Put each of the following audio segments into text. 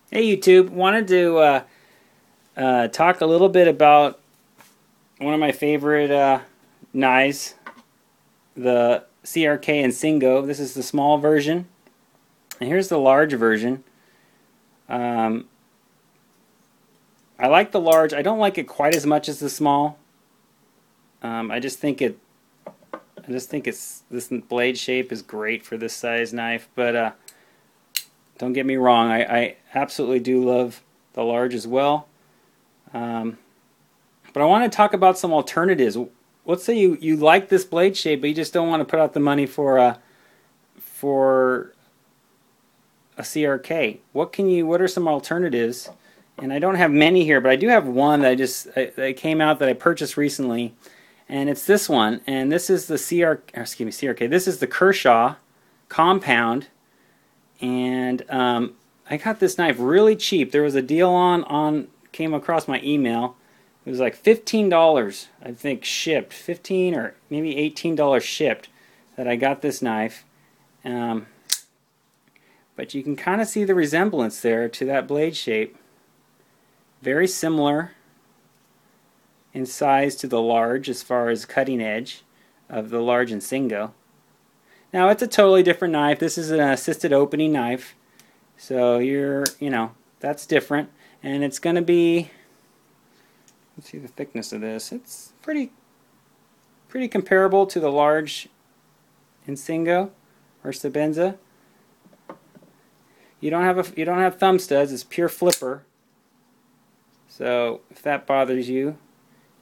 Hey YouTube, wanted to talk a little bit about one of my favorite knives, the CRK Insingo. This is the small version, and here's the large version. Um, I like the large. I don't like it quite as much as the small. I just think this blade shape is great for this size knife. But don't get me wrong, I absolutely do love the large as well. But I want to talk about some alternatives. Let's say you like this blade shape, but you just don't want to put out the money for a CRK. What are some alternatives? And I don't have many here, but I do have one that came out that I purchased recently, and it's this one. And this is the CRK. This is the Kershaw compound, and I got this knife really cheap. There was a deal came across my email. It was like $15, I think, shipped. 15 or maybe $18 shipped that I got this knife. But you can kind of see the resemblance there to that blade shape. Very similar in size to the large as far as cutting edge of the large Insingo. Now it's a totally different knife. This is an assisted opening knife. So that's different. And it's going to be, let's see the thickness of this. It's pretty comparable to the large Insingo or Sabenza. You don't have thumb studs. It's pure flipper. So if that bothers you,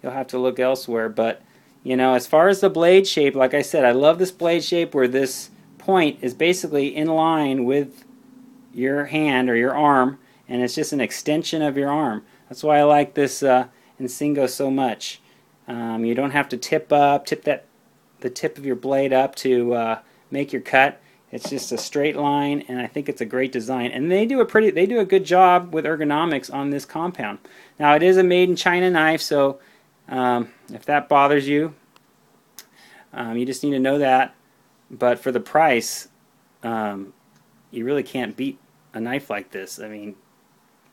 you'll have to look elsewhere. But as far as the blade shape, like I said, I love this blade shape where this point is basically in line with your hand or your arm, and it's just an extension of your arm. That's why I like this Insingo so much. You don't have to tip the tip of your blade up to make your cut. It's just a straight line, and I think it's a great design. And they do a good job with ergonomics on this compound. Now it is a made in China knife, so if that bothers you, you just need to know that. But for the price, you really can't beat a knife like this. I mean,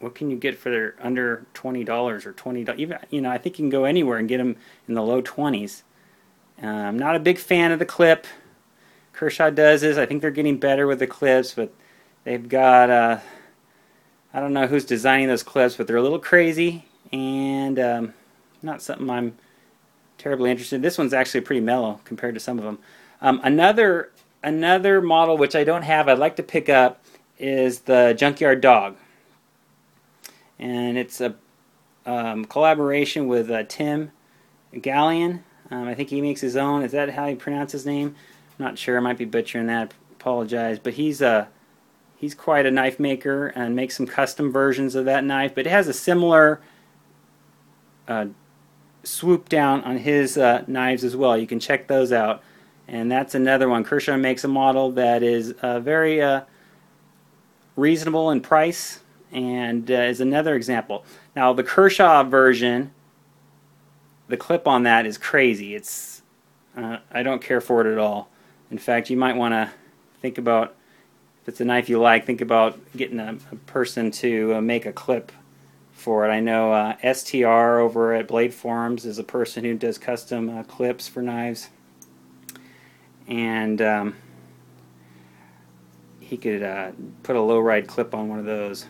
what can you get for under $20 or $20? Even I think you can go anywhere and get them in the low 20s. I'm not a big fan of the clip. Kershaw does this. I think they're getting better with the clips, but they've got I don't know who's designing those clips, but they're a little crazy and not something I'm terribly interested in. This one's actually pretty mellow compared to some of them. Another model which I don't have, I'd like to pick up, is the Junkyard Dog, and it's a collaboration with Tim Gallion. I think he makes his own. Is that how you pronounce his name? I'm not sure. I might be butchering that. Apologize. But he's quite a knife maker and makes some custom versions of that knife. But it has a similar swoop down on his knives as well. You can check those out. And that's another one. Kershaw makes a model that is very reasonable in price, and is another example. Now the Kershaw version, the clip on that is crazy. It's I don't care for it at all. In fact, you might want to think about, if it's a knife you like, think about getting a person to make a clip for it. I know STR over at Blade Forums is a person who does custom clips for knives, and he could put a low-ride clip on one of those.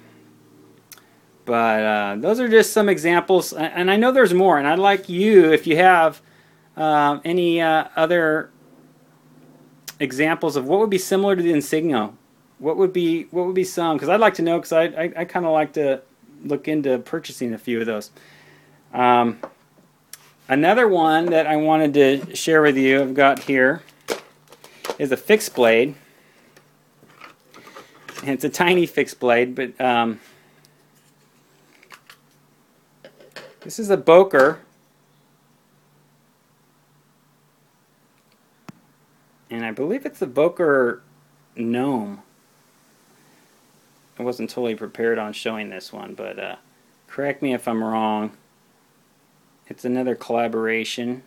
But those are just some examples, and I know there's more, and I'd like you, if you have any other examples of what would be similar to the Insigno, what would be some, because I'd like to know, because I kind of like to look into purchasing a few of those. Another one that I wanted to share with you, I've got here, is a fixed blade. And it's a tiny fixed blade, but this is a Boker, and I believe it's the Boker Gnome. I wasn't totally prepared on showing this one, but correct me if I'm wrong. It's another collaboration.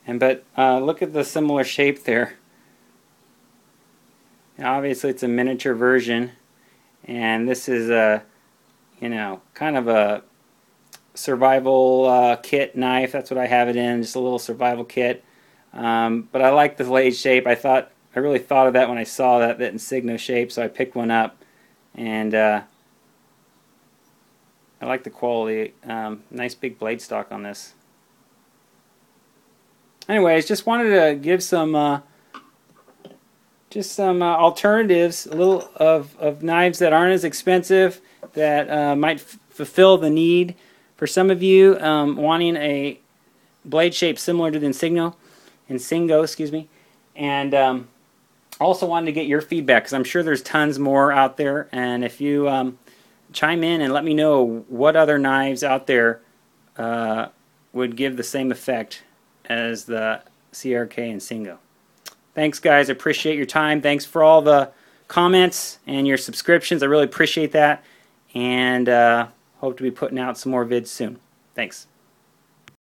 But look at the similar shape there Now, obviously it's a miniature version, and this is a, you know, kind of a survival kit knife. That's what I have it in, just a little survival kit. But I like the blade shape. I really thought of that when I saw that Insingo shape, so I picked one up, and I like the quality. Nice big blade stock on this. Anyways, just wanted to give some alternatives, a little of knives that aren't as expensive, that might fulfill the need for some of you wanting a blade shape similar to the Insingo, excuse me. And also wanted to get your feedback, because I'm sure there's tons more out there, and if you chime in and let me know what other knives out there would give the same effect as the CRK Insingo. Thanks, guys. I appreciate your time. Thanks for all the comments and your subscriptions. I really appreciate that, and hope to be putting out some more vids soon. Thanks.